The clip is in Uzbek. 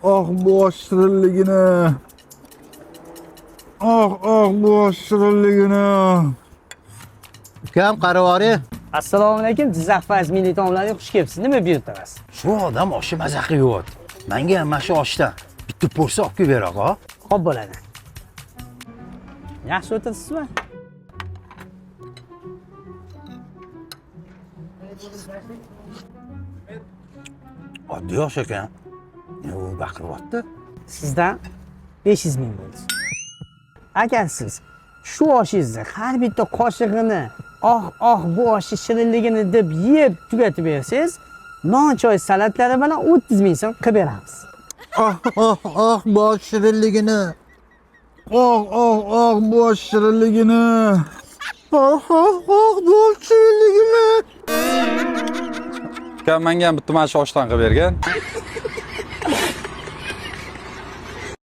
ah bu osh shirinligini. Bu osh shirinligini. Ukam qarovori. Assalomu alaykum. Jizzax Fayz milliy taomlariga xush kelibsiz. Nima buyurtasiz? Shu odam oshni maza qilyapti. Menga ham mana shu oshdan bitta porsiya olib kelib beroq, ha? Xo'p bo'ladi. Yaxshi o'tiribsizmi? Oddiy osh ekan. U baqiryapti. Sizdan 500 ming bo'ldi. Agar siz shu oshingizni har bitta qoshig'ini bu oshni shirinligini deb yeb tugatib bersangiz, non choy salatlari bilan 30 ming so'm qilib beramiz. Bu osh shirinligini. Bu osh shirinligini. Bu osh shirinligini. Ukam menga ham bitta mana shu oshdan qilib bergan.